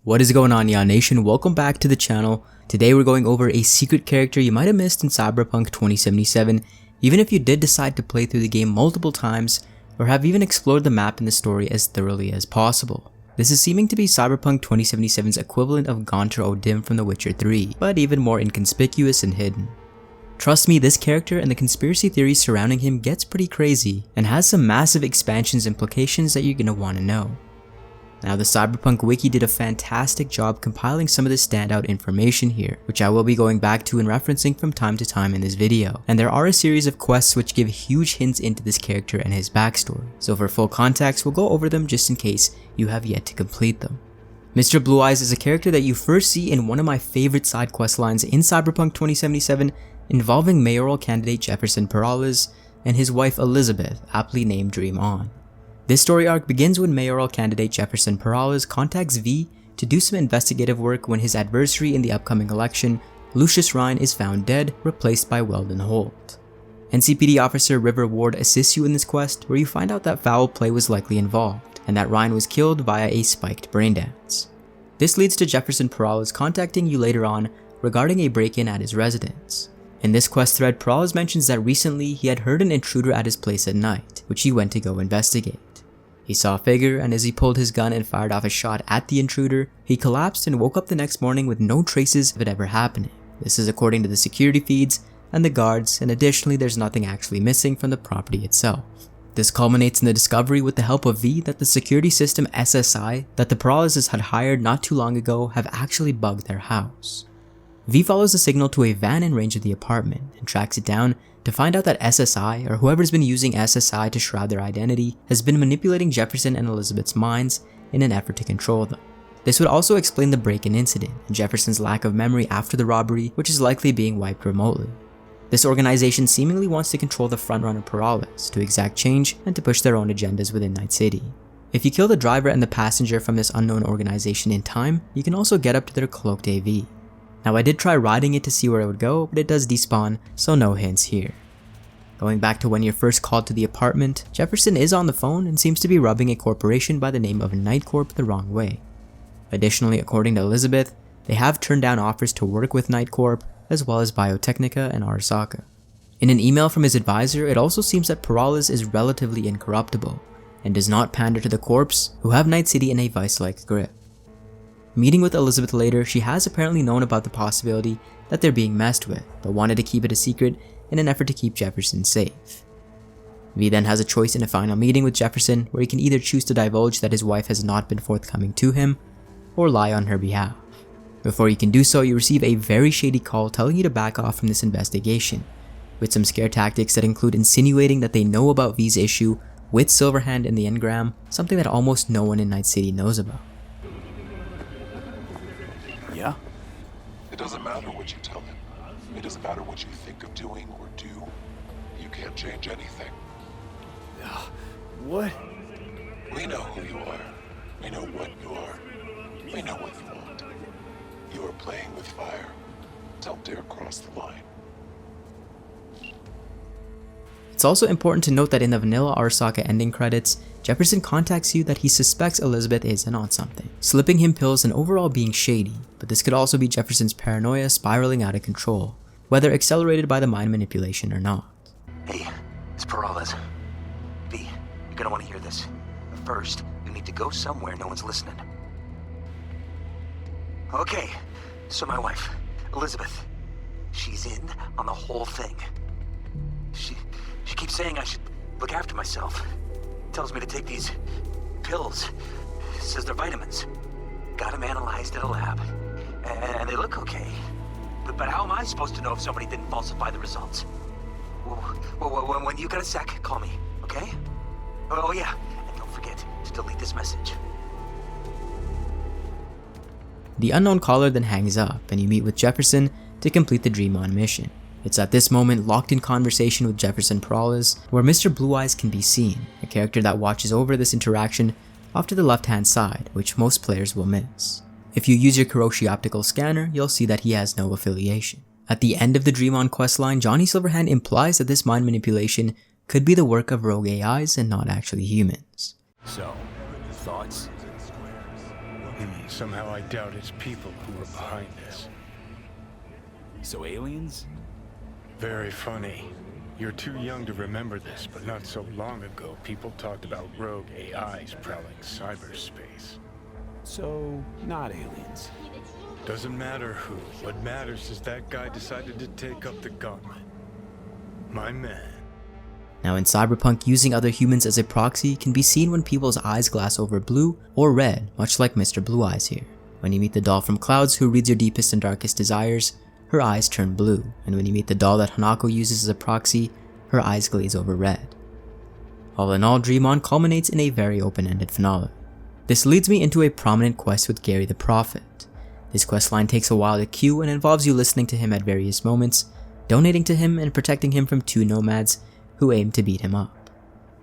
What is going on, Ya Nation? Welcome back to the channel. Today we're going over a secret character you might have missed in Cyberpunk 2077, even if you did decide to play through the game multiple times or have even explored the map and the story as thoroughly as possible. This is seeming to be Cyberpunk 2077's equivalent of Gaunter O'Dim from The Witcher 3, but even more inconspicuous and hidden. Trust me, this character and the conspiracy theories surrounding him gets pretty crazy and has some massive expansions implications that you're gonna want to know. Now, the Cyberpunk wiki did a fantastic job compiling some of the standout information here, which I will be going back to and referencing from time to time in this video. And there are a series of quests which give huge hints into this character and his backstory. So for full context, we'll go over them just in case you have yet to complete them. Mr. Blue Eyes is a character that you first see in one of my favorite side quest lines in Cyberpunk 2077 involving mayoral candidate Jefferson Peralez and his wife Elizabeth, aptly named Dream On. This story arc begins when mayoral candidate Jefferson Peralez contacts V to do some investigative work when his adversary in the upcoming election, Lucius Rhine, is found dead, replaced by Weldon Holt. NCPD officer River Ward assists you in this quest, where you find out that foul play was likely involved, and that Rhine was killed via a spiked brain dance. This leads to Jefferson Peralez contacting you later on regarding a break-in at his residence. In this quest thread, Peralez mentions that recently he had heard an intruder at his place at night, which he went to go investigate. He saw a figure, and as he pulled his gun and fired off a shot at the intruder, he collapsed and woke up the next morning with no traces of it ever happening. This is according to the security feeds and the guards, and additionally there's nothing actually missing from the property itself. This culminates in the discovery with the help of V that the security system SSI that the Peralezes had hired not too long ago have actually bugged their house. V follows the signal to a van in range of the apartment and tracks it down to find out that SSI, or whoever's been using SSI to shroud their identity, has been manipulating Jefferson and Elizabeth's minds in an effort to control them. This would also explain the break-in incident and Jefferson's lack of memory after the robbery, which is likely being wiped remotely. This organization seemingly wants to control the frontrunner Peralez to exact change and to push their own agendas within Night City. If you kill the driver and the passenger from this unknown organization in time, you can also get up to their cloaked AV. Now, I did try riding it to see where it would go, but it does despawn, so no hints here. Going back to when you're first called to the apartment, Jefferson is on the phone and seems to be rubbing a corporation by the name of Night Corp the wrong way. Additionally, according to Elizabeth, they have turned down offers to work with Night Corp, as well as Biotechnica and Arasaka. In an email from his advisor, it also seems that Peralez is relatively incorruptible, and does not pander to the corps, who have Night City in a vice-like grip. Meeting with Elizabeth later, she has apparently known about the possibility that they're being messed with, but wanted to keep it a secret in an effort to keep Jefferson safe. V then has a choice in a final meeting with Jefferson where he can either choose to divulge that his wife has not been forthcoming to him, or lie on her behalf. Before you can do so, you receive a very shady call telling you to back off from this investigation, with some scare tactics that include insinuating that they know about V's issue with Silverhand and the Engram, something that almost no one in Night City knows about. Yeah? It doesn't matter what you tell him. It doesn't matter what you think of doing or do. You can't change anything. What? We know who you are. We know what you are. We know what you want. You are playing with fire. Don't dare cross the line. It's also important to note that in the vanilla Arasaka ending credits, Jefferson contacts you that he suspects Elizabeth is in on something, slipping him pills and overall being shady, but this could also be Jefferson's paranoia spiraling out of control, whether accelerated by the mind manipulation or not. Hey, it's Peralez. V, you're gonna want to hear this. But first, you need to go somewhere no one's listening. Okay, so my wife, Elizabeth, she's in on the whole thing. She keeps saying I should look after myself. Tells me to take these pills. Says they're vitamins. Got them analyzed at a lab. And they look okay. But how am I supposed to know if somebody didn't falsify the results? Well, when you got a sec, call me, okay? Oh yeah, and don't forget to delete this message. The unknown caller then hangs up and you meet with Jefferson to complete the Dream On mission. It's at this moment locked in conversation with Jefferson Peralez where Mr. Blue Eyes can be seen, a character that watches over this interaction off to the left hand side, which most players will miss. If you use your Kiroshi optical scanner, you'll see that he has no affiliation. At the end of the Dream On questline, Johnny Silverhand implies that this mind manipulation could be the work of rogue AIs and not actually humans. So, thoughts? Somehow I doubt it's people who were behind this. So aliens? Very funny. You're too young to remember this, but not so long ago, people talked about rogue AIs prowling cyberspace. So, not aliens. Doesn't matter who. What matters is that guy decided to take up the gauntlet. My man. Now in Cyberpunk, using other humans as a proxy can be seen when people's eyes glass over blue or red, much like Mr. Blue Eyes here. When you meet the doll from Clouds who reads your deepest and darkest desires, her eyes turn blue, and when you meet the doll that Hanako uses as a proxy, her eyes glaze over red. All in all, Dream On culminates in a very open-ended finale. This leads me into a prominent quest with Garry the Prophet. This questline takes a while to queue and involves you listening to him at various moments, donating to him and protecting him from 2 nomads who aim to beat him up.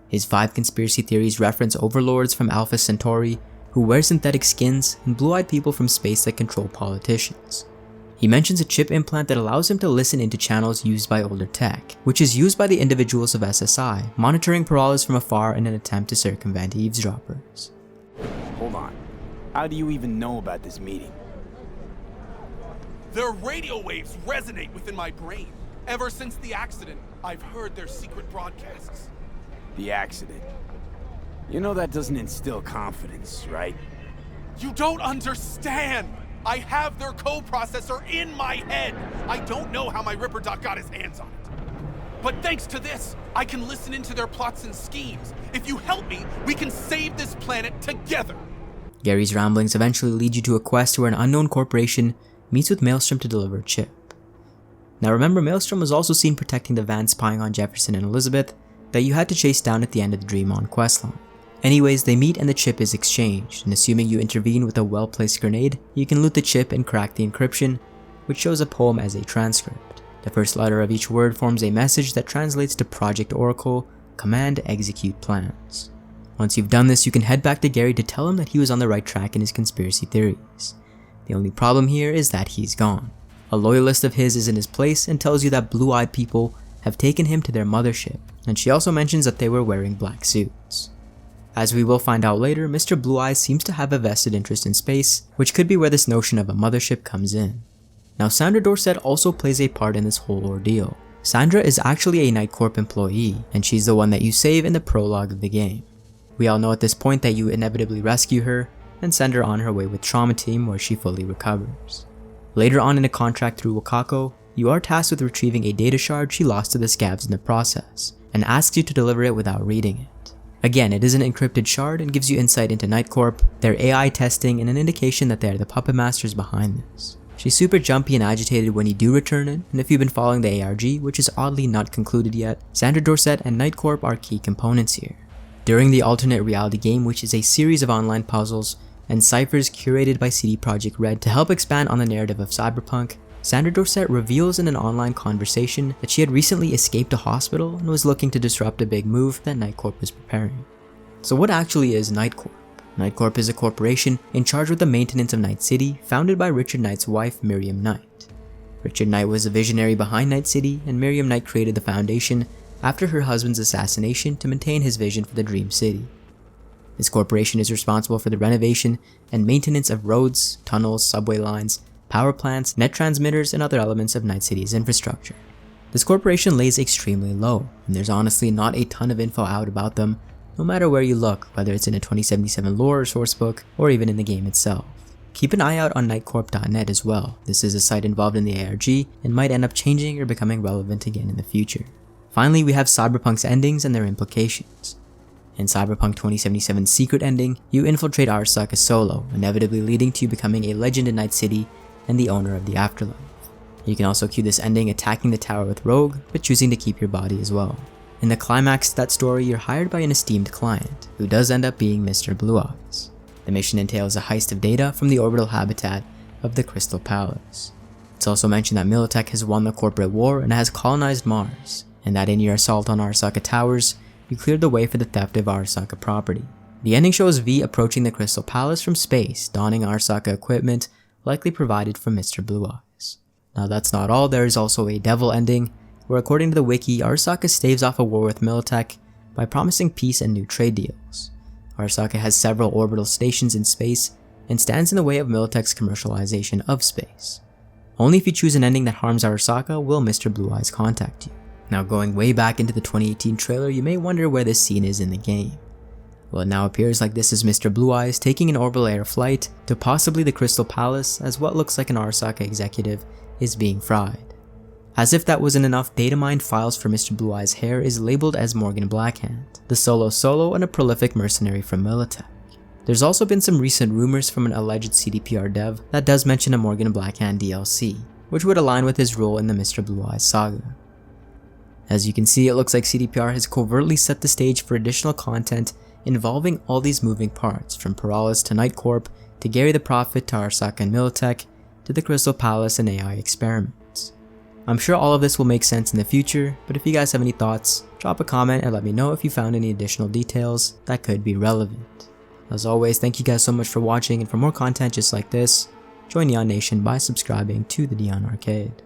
His 5 conspiracy theories reference overlords from Alpha Centauri who wear synthetic skins and blue-eyed people from space that control politicians. He mentions a chip implant that allows him to listen into channels used by older tech, which is used by the individuals of SSI, monitoring Peralez from afar in an attempt to circumvent eavesdroppers. Hold on. How do you even know about this meeting? Their radio waves resonate within my brain. Ever since the accident, I've heard their secret broadcasts. The accident. You know that doesn't instill confidence, right? You don't understand! I have their coprocessor in my head! I don't know how my Ripper Doc got his hands on it. But thanks to this, I can listen into their plots and schemes. If you help me, we can save this planet together! Garry's ramblings eventually lead you to a quest where an unknown corporation meets with Maelstrom to deliver a chip. Now remember, Maelstrom was also seen protecting the van spying on Jefferson and Elizabeth that you had to chase down at the end of the Dream On questline. Anyways, they meet and the chip is exchanged, and assuming you intervene with a well-placed grenade, you can loot the chip and crack the encryption, which shows a poem as a transcript. The first letter of each word forms a message that translates to Project Oracle, Command Execute Plans. Once you've done this, you can head back to Garry to tell him that he was on the right track in his conspiracy theories. The only problem here is that he's gone. A loyalist of his is in his place and tells you that blue-eyed people have taken him to their mothership, and she also mentions that they were wearing black suits. As we will find out later, Mr. Blue Eyes seems to have a vested interest in space, which could be where this notion of a mothership comes in. Now Sandra Dorset also plays a part in this whole ordeal. Sandra is actually a Night Corp employee, and she's the one that you save in the prologue of the game. We all know at this point that you inevitably rescue her, and send her on her way with Trauma Team where she fully recovers. Later on in a contract through Wakako, you are tasked with retrieving a data shard she lost to the scabs in the process, and asks you to deliver it without reading it. Again, it is an encrypted shard and gives you insight into Night Corp, their AI testing, and an indication that they are the puppet masters behind this. She's super jumpy and agitated when you do return it, and if you've been following the ARG, which is oddly not concluded yet, Sandra Dorset and Night Corp are key components here. During the alternate reality game, which is a series of online puzzles and ciphers curated by CD Projekt Red to help expand on the narrative of Cyberpunk, Sandra Dorset reveals in an online conversation that she had recently escaped a hospital and was looking to disrupt a big move that Night Corp was preparing. So what actually is Night Corp? Night Corp is a corporation in charge with the maintenance of Night City, founded by Richard Knight's wife, Miriam Knight. Richard Knight was the visionary behind Night City, and Miriam Knight created the foundation after her husband's assassination to maintain his vision for the Dream City. This corporation is responsible for the renovation and maintenance of roads, tunnels, subway lines, power plants, net transmitters, and other elements of Night City's infrastructure. This corporation lays extremely low, and there's honestly not a ton of info out about them, no matter where you look, whether it's in a 2077 lore or sourcebook, or even in the game itself. Keep an eye out on nightcorp.net as well. This is a site involved in the ARG, and might end up changing or becoming relevant again in the future. Finally, we have Cyberpunk's endings and their implications. In Cyberpunk 2077's secret ending, you infiltrate Arasaka solo, inevitably leading to you becoming a legend in Night City and the owner of the afterlife. You can also cue this ending attacking the tower with Rogue, but choosing to keep your body as well. In the climax to that story, you're hired by an esteemed client, who does end up being Mr. Blue Eyes. The mission entails a heist of data from the orbital habitat of the Crystal Palace. It's also mentioned that Militech has won the corporate war and has colonized Mars, and that in your assault on Arasaka towers, you cleared the way for the theft of Arasaka property. The ending shows V approaching the Crystal Palace from space, donning Arasaka equipment, likely provided from Mr. Blue Eyes. Now that's not all, there is also a devil ending, where according to the wiki, Arasaka staves off a war with Militech by promising peace and new trade deals. Arasaka has several orbital stations in space, and stands in the way of Militech's commercialization of space. Only if you choose an ending that harms Arasaka will Mr. Blue Eyes contact you. Now, going way back into the 2018 trailer, you may wonder where this scene is in the game. Well, it now appears like this is Mr. Blue Eyes taking an orbital air flight to possibly the Crystal Palace, as what looks like an Arasaka executive is being fried. As if that wasn't enough, data mined files for Mr. Blue Eyes' hair is labeled as Morgan Blackhand, the solo and a prolific mercenary from Militech. There's also been some recent rumors from an alleged CDPR dev that does mention a Morgan Blackhand DLC, which would align with his role in the Mr. Blue Eyes saga. As you can see, it looks like CDPR has covertly set the stage for additional content involving all these moving parts, from Peralez to Night Corp, to Garry the Prophet, to Arasaka and Militech, to the Crystal Palace and AI experiments. I'm sure all of this will make sense in the future, but if you guys have any thoughts, drop a comment and let me know if you found any additional details that could be relevant. As always, thank you guys so much for watching, and for more content just like this, join Neon Nation by subscribing to the Neon Arcade.